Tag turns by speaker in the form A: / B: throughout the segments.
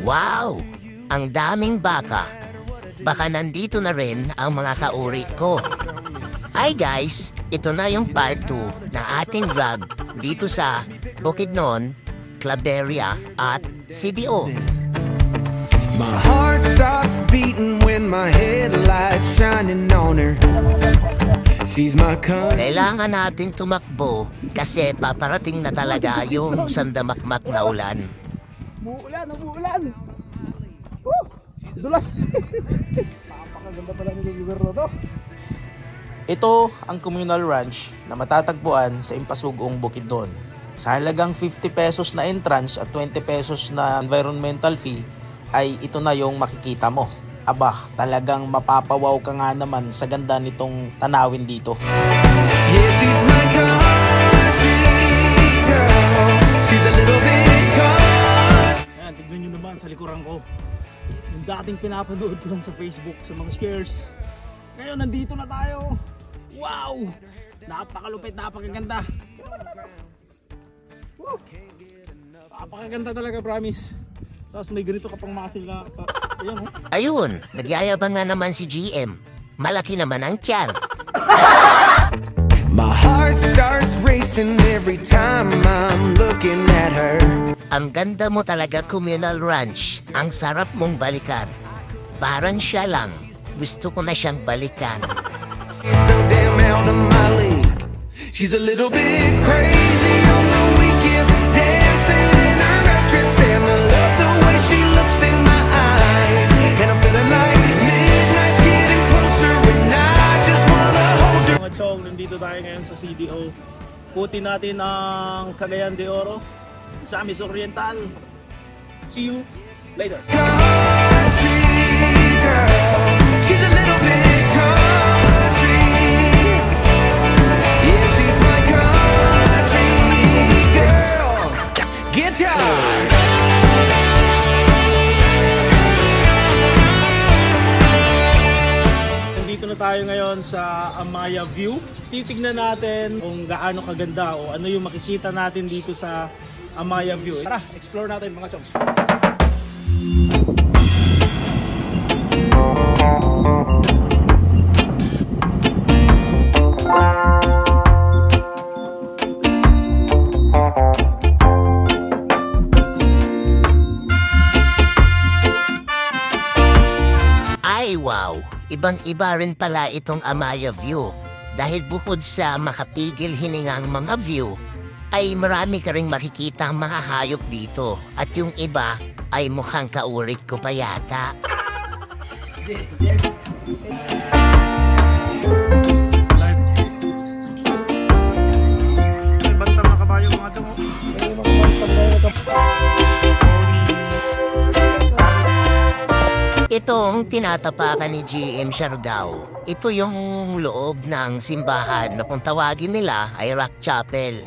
A: Wow! Ang daming baka. Baka nandito na rin ang mga kauri ko. Hi guys! Ito na yung part 2 na ating vlog dito sa Bukidnon, Claveria at CDO.
B: My heart starts beating when my headlights shining on her. She's my
A: Kailangan nating tumakbo kasi paparating na talaga yung sandamakmak na ulan.
C: Umuulan! Dulas! Napakaganda pala ng lugar na to.
D: Ito ang communal ranch na matatagpuan sa Impasugong, Bukidnon. Sa halagang 50 pesos na entrance at 20 pesos na environmental fee, ay ito na yung makikita mo. Aba, talagang mapapawaw ka nga naman sa ganda nitong tanawin dito.
B: Yeah, she's my country girl. She's a little bit country.
C: Ayan, tignan nyo naman sa likuran ko. Yung dating pinapanood ko lang sa Facebook sa mga shares. Ngayon, nandito na tayo. Wow! Napakalupit, napakaganda. Woo! Napakaganda talaga, promise. Tapos may ganito ka pang muscle na. Ayan, oh.
A: Ayun, nagyayabang na naman si GM. Malaki naman ang tiyan.
B: My heart starts racing every time I'm looking at her.
A: Ang ganda mo talaga, communal ranch. Ang sarap mong balikan. Parang siya lang. Gusto ko na siyang balikan.
B: She's so damn out of my league. She's a little bit crazy on the weekends, dancing in her dress, and I love the way she looks in my eyes. And I'm feeling like midnight's getting closer, and I just wanna hold her.
C: Mga chong, nandito tayo ngayon sa CDO. Putin natin ang Cagayan de Oro, Misamis Oriental. See you later.
B: Country girl, she's a little bit country. Yeah, she's my country girl. Guitar.
C: Nandito na tayo ngayon sa Amaya View. Titignan natin kung gaano kaganda o ano yung makikita natin dito sa Amaya View. Tara, explore natin mga chong.
A: Ay wow! Ibang-iba rin pala itong Amaya View. Dahil bukod sa makapigil hiningang mga view, ay marami ka ring makikita ang mga hayop dito. At yung iba ay mukhang kaurit ko pa yata.
C: Basta mga kabayo mga chong.
A: Itong tinatapakan ni GM Siargao, ito yung loob ng simbahan na kung tawagin nila ay Rock Chapel.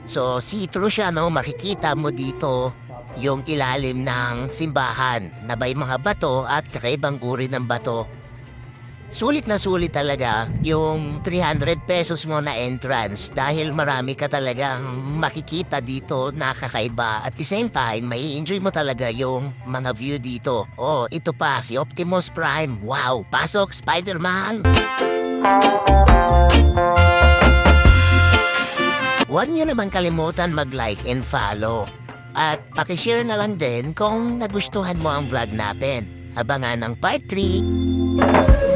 A: So see-through siya, no? Makikita mo dito yung ilalim ng simbahan na may mga bato at kakaibang uri ng bato. Sulit na sulit talaga yung 300 pesos mo na entrance dahil marami ka talagang makikita dito na kakaiba. At the same time, may enjoy mo talaga yung mga view dito. Oh, ito pa, si Optimus Prime. Wow, pasok Spider-Man! Huwag niyo naman kalimutan mag-like and follow. At pakishare na lang din kung nagustuhan mo ang vlog natin. Abangan ang part 3!